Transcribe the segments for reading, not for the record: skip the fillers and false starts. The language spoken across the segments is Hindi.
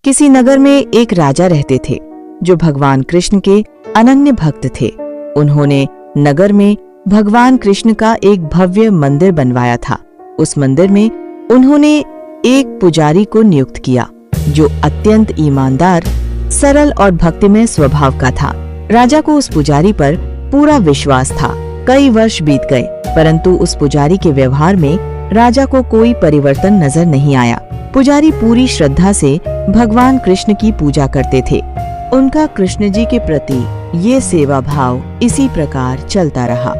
किसी नगर में एक राजा रहते थे जो भगवान कृष्ण के अनन्य भक्त थे। उन्होंने नगर में भगवान कृष्ण का एक भव्य मंदिर बनवाया था। उस मंदिर में उन्होंने एक पुजारी को नियुक्त किया जो अत्यंत ईमानदार, सरल और भक्तिमय स्वभाव का था। राजा को उस पुजारी पर पूरा विश्वास था। कई वर्ष बीत गए, परंतु उस पुजारी के व्यवहार में राजा को कोई परिवर्तन नजर नहीं आया। पुजारी पूरी श्रद्धा से भगवान कृष्ण की पूजा करते थे। उनका कृष्ण जी के प्रति ये सेवा भाव इसी प्रकार चलता रहा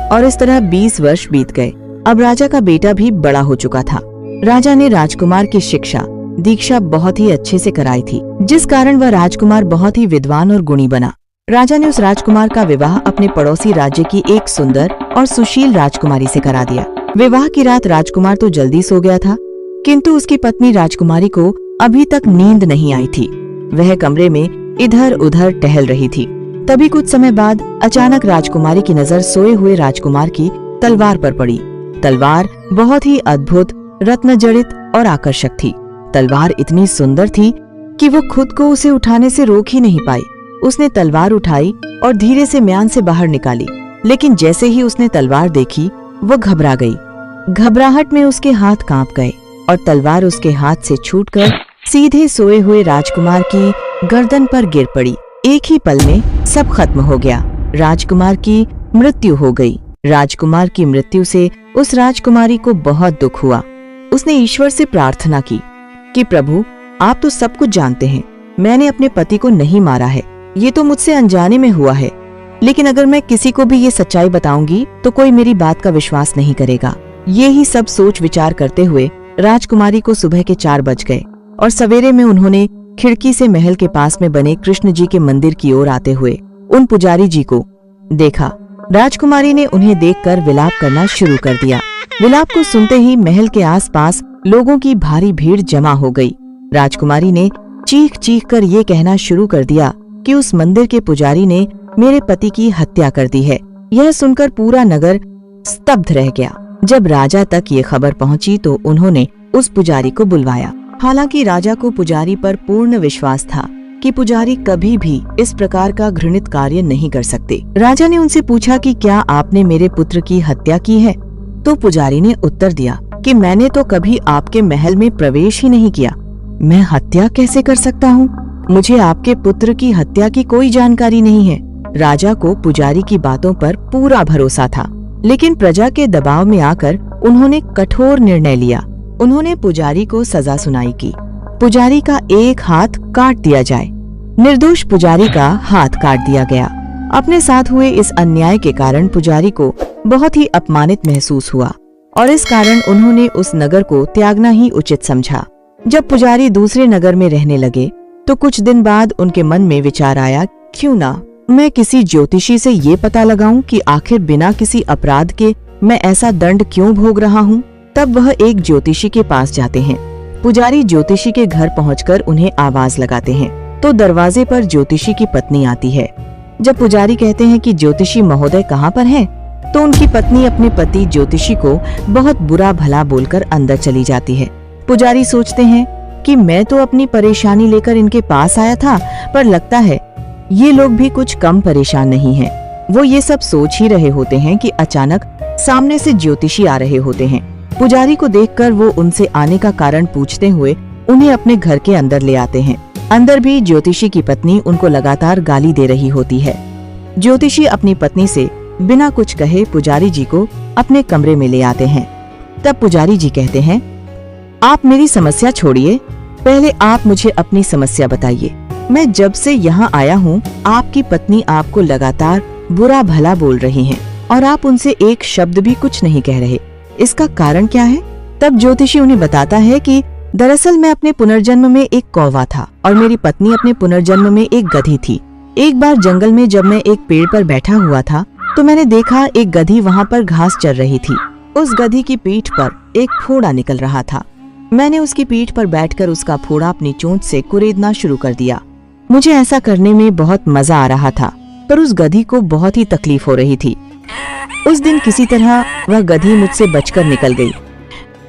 और इस तरह 20 वर्ष बीत गए। अब राजा का बेटा भी बड़ा हो चुका था। राजा ने राजकुमार की शिक्षा दीक्षा बहुत ही अच्छे से कराई थी, जिस कारण वह राजकुमार बहुत ही विद्वान और गुणी बना। राजा ने उस राजकुमार का विवाह अपने पड़ोसी राज्य की एक सुंदर और सुशील राजकुमारी से करा दिया। विवाह की रात राजकुमार तो जल्दी सो गया था, किंतु उसकी पत्नी राजकुमारी को अभी तक नींद नहीं आई थी। वह कमरे में इधर उधर टहल रही थी। तभी कुछ समय बाद अचानक राजकुमारी की नजर सोए हुए राजकुमार की तलवार पर पड़ी। तलवार बहुत ही अद्भुत, रत्न जड़ित और आकर्षक थी। तलवार इतनी सुंदर थी कि वो खुद को उसे उठाने से रोक ही नहीं पाई। उसने तलवार उठाई और धीरे से म्यान से बाहर निकाली, लेकिन जैसे ही उसने तलवार देखी वो घबरा गई। घबराहट में उसके हाथ कांप गए और तलवार उसके हाथ से छूटकर सीधे सोए हुए राजकुमार की गर्दन पर गिर पड़ी। एक ही पल में सब खत्म हो गया। राजकुमार की मृत्यु हो गई। राजकुमार की मृत्यु से उस राजकुमारी को बहुत दुख हुआ। उसने ईश्वर से प्रार्थना की कि प्रभु, आप तो सब कुछ जानते हैं। मैंने अपने पति को नहीं मारा है, ये तो मुझसे अनजाने में हुआ है। लेकिन अगर मैं किसी को भी ये सच्चाई बताऊंगी तो कोई मेरी बात का विश्वास नहीं करेगा। ये ही सब सोच विचार करते हुए राजकुमारी को सुबह के 4 बज गए और सवेरे में उन्होंने खिड़की से महल के पास में बने कृष्ण जी के मंदिर की ओर आते हुए उन पुजारी जी को देखा। राजकुमारी ने उन्हें देखकर विलाप करना शुरू कर दिया। विलाप को सुनते ही महल के आसपास लोगों की भारी भीड़ जमा हो गई। राजकुमारी ने चीख चीख कर ये कहना शुरू कर दिया कि उस मंदिर के पुजारी ने मेरे पति की हत्या कर दी है। यह सुनकर पूरा नगर स्तब्ध रह गया। जब राजा तक ये खबर पहुंची तो उन्होंने उस पुजारी को बुलवाया। हालांकि राजा को पुजारी पर पूर्ण विश्वास था कि पुजारी कभी भी इस प्रकार का घृणित कार्य नहीं कर सकते। राजा ने उनसे पूछा कि क्या आपने मेरे पुत्र की हत्या की है? तो पुजारी ने उत्तर दिया कि मैंने तो कभी आपके महल में प्रवेश ही नहीं किया। मैं हत्या कैसे कर सकता हूँ? मुझे आपके पुत्र की हत्या की कोई जानकारी नहीं है। राजा को पुजारी की बातों पर पूरा भरोसा था, लेकिन प्रजा के दबाव में आकर उन्होंने कठोर निर्णय लिया। उन्होंने पुजारी को सजा सुनाई की पुजारी का एक हाथ काट दिया जाए। निर्दोष पुजारी का हाथ काट दिया गया। अपने साथ हुए इस अन्याय के कारण पुजारी को बहुत ही अपमानित महसूस हुआ और इस कारण उन्होंने उस नगर को त्यागना ही उचित समझा। जब पुजारी दूसरे नगर में रहने लगे तो कुछ दिन बाद उनके मन में विचार आया, क्यों ना मैं किसी ज्योतिषी से ये पता लगाऊं कि आखिर बिना किसी अपराध के मैं ऐसा दंड क्यों भोग रहा हूं। तब वह एक ज्योतिषी के पास जाते हैं। पुजारी ज्योतिषी के घर पहुंचकर उन्हें आवाज लगाते हैं तो दरवाजे पर ज्योतिषी की पत्नी आती है। जब पुजारी कहते हैं कि ज्योतिषी महोदय कहाँ पर हैं, तो उनकी पत्नी अपने पति ज्योतिषी को बहुत बुरा भला बोलकर अंदर चली जाती है। पुजारी सोचते हैं कि मैं तो अपनी परेशानी लेकर इनके पास आया था, पर लगता है ये लोग भी कुछ कम परेशान नहीं हैं। वो ये सब सोच ही रहे होते हैं कि अचानक सामने से ज्योतिषी आ रहे होते हैं। पुजारी को देखकर वो उनसे आने का कारण पूछते हुए उन्हें अपने घर के अंदर ले आते हैं। अंदर भी ज्योतिषी की पत्नी उनको लगातार गाली दे रही होती है। ज्योतिषी अपनी पत्नी से बिना कुछ कहे पुजारी जी को अपने कमरे में ले आते हैं। तब पुजारी जी कहते हैं, आप मेरी समस्या छोड़िए, पहले आप मुझे अपनी समस्या बताइए। मैं जब से यहाँ आया हूँ आपकी पत्नी आपको लगातार बुरा भला बोल रही हैं और आप उनसे एक शब्द भी कुछ नहीं कह रहे। इसका कारण क्या है? तब ज्योतिषी उन्हें बताता है कि दरअसल मैं अपने पुनर्जन्म में एक कौवा था और मेरी पत्नी अपने पुनर्जन्म में एक गधी थी। एक बार जंगल में जब मैं एक पेड़ पर बैठा हुआ था तो मैंने देखा एक गधी वहाँ पर घास चर रही थी। उस गधी की पीठ पर एक फोड़ा निकल रहा था। मैंने उसकी पीठ पर बैठकर उसका फोड़ा अपनी चोंच से कुरेदना शुरू कर दिया। मुझे ऐसा करने में बहुत मजा आ रहा था, पर उस गधी को बहुत ही तकलीफ हो रही थी। उस दिन किसी तरह वह गधी मुझसे बचकर निकल गई,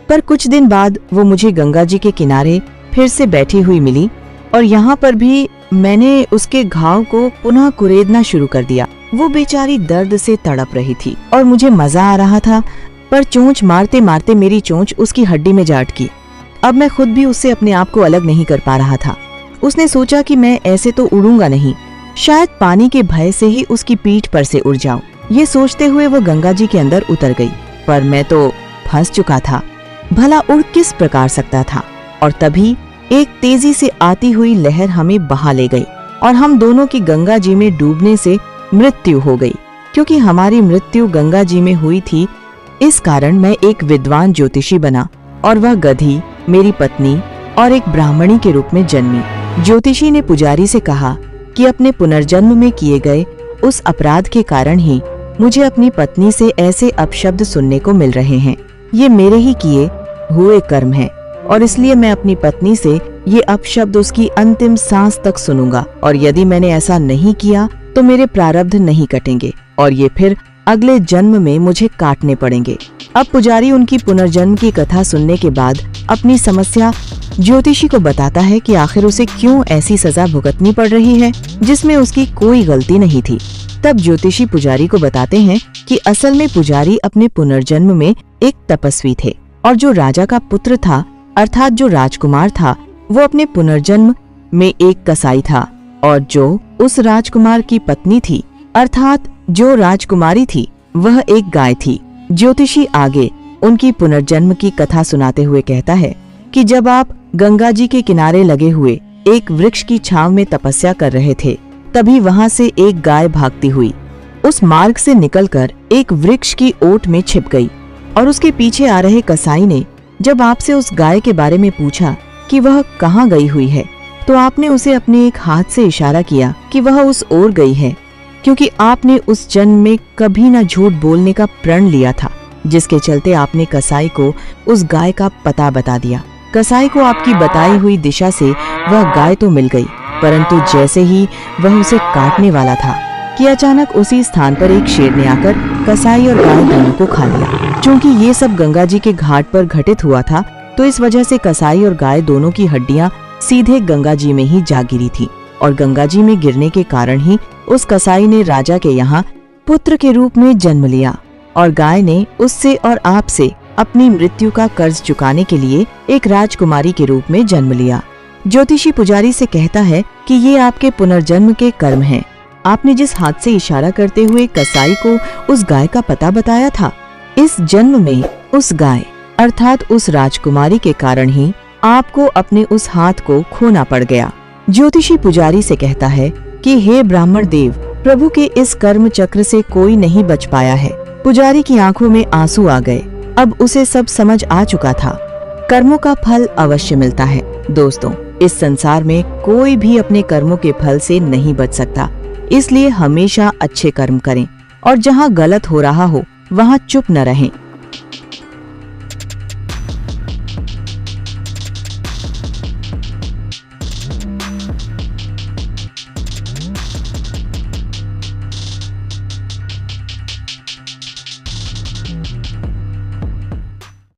पर कुछ दिन बाद वो मुझे गंगा जी के किनारे फिर से बैठी हुई मिली और यहाँ पर भी मैंने उसके घाव को पुनः कुरेदना शुरू कर दिया। वो बेचारी दर्द से तड़प रही थी और मुझे मजा आ रहा था, पर चोंच मारते मारते मेरी चोंच उसकी हड्डी में जा अटकी। अब मैं खुद भी उससे अपने आप को अलग नहीं कर पा रहा था। उसने सोचा कि मैं ऐसे तो उड़ूंगा नहीं, शायद पानी के भय से ही उसकी पीठ पर से उड़ जाऊं। ये सोचते हुए वो गंगा जी के अंदर उतर गई, पर मैं तो फंस चुका था। भला उड़ किस प्रकार सकता था। और तभी एक तेजी से आती हुई लहर हमें बहा ले गई और हम दोनों की गंगा जी में डूबने से मृत्यु हो गई। क्योंकि हमारी मृत्यु गंगा जी में हुई थी, इस कारण मैं एक विद्वान ज्योतिषी बना और वह गधी मेरी पत्नी और एक ब्राह्मणी के रूप में जन्मी। ज्योतिषी ने पुजारी से कहा कि अपने पुनर्जन्म में किए गए उस अपराध के कारण ही मुझे अपनी पत्नी से ऐसे अपशब्द सुनने को मिल रहे हैं। ये मेरे ही किए हुए कर्म हैं और इसलिए मैं अपनी पत्नी से ये अपशब्द उसकी अंतिम सांस तक सुनूंगा, और यदि मैंने ऐसा नहीं किया तो मेरे प्रारब्ध नहीं कटेंगे और ये फिर अगले जन्म में मुझे काटने पड़ेंगे। अब पुजारी उनकी पुनर्जन्म की कथा सुनने के बाद अपनी समस्या ज्योतिषी को बताता है कि आखिर उसे क्यों ऐसी सजा भुगतनी पड़ रही है जिसमें उसकी कोई गलती नहीं थी। तब ज्योतिषी पुजारी को बताते हैं कि असल में पुजारी अपने पुनर्जन्म में एक तपस्वी थे और जो राजा का पुत्र था, अर्थात जो राजकुमार था, वो अपने पुनर्जन्म में एक कसाई था, और जो उस राजकुमार की पत्नी थी, अर्थात जो राजकुमारी थी, वह एक गाय थी। ज्योतिषी आगे उनकी पुनर्जन्म की कथा सुनाते हुए कहता है कि जब आप गंगा जी के किनारे लगे हुए एक वृक्ष की छांव में तपस्या कर रहे थे, तभी वहां से एक गाय भागती हुई उस मार्ग से निकलकर एक वृक्ष की ओट में छिप गई, और उसके पीछे आ रहे कसाई ने जब आपसे उस गाय के बारे में पूछा कि वह कहाँ गई हुई है, तो आपने उसे अपने एक हाथ से इशारा किया कि वह उस ओर गई है, क्योंकि आपने उस जन्म में कभी न झूठ बोलने का प्रण लिया था, जिसके चलते आपने कसाई को उस गाय का पता बता दिया। कसाई को आपकी बताई हुई दिशा से वह गाय तो मिल गई, परंतु जैसे ही वह उसे काटने वाला था कि अचानक उसी स्थान पर एक शेर ने आकर कसाई और गाय दोनों को खा लिया। चूँकि ये सब गंगा जी के घाट पर घटित हुआ था, तो इस वजह से कसाई और गाय दोनों की हड्डियां सीधे गंगा जी में ही जा गिरी थी, और गंगा जी में गिरने के कारण ही उस कसाई ने राजा के यहाँ पुत्र के रूप में जन्म लिया, और गाय ने उससे और आपसे अपनी मृत्यु का कर्ज चुकाने के लिए एक राजकुमारी के रूप में जन्म लिया। ज्योतिषी पुजारी से कहता है कि ये आपके पुनर्जन्म के कर्म हैं। आपने जिस हाथ से इशारा करते हुए कसाई को उस गाय का पता बताया था, इस जन्म में उस गाय अर्थात उस राजकुमारी के कारण ही आपको अपने उस हाथ को खोना पड़ गया। ज्योतिषी पुजारी से कहता है कि हे ब्राह्मण देव, प्रभु के इस कर्म चक्र से कोई नहीं बच पाया है। पुजारी की आंखों में आंसू आ गए। अब उसे सब समझ आ चुका था, कर्मों का फल अवश्य मिलता है। दोस्तों, इस संसार में कोई भी अपने कर्मों के फल से नहीं बच सकता, इसलिए हमेशा अच्छे कर्म करें और जहाँ गलत हो रहा हो वहाँ चुप न रहें।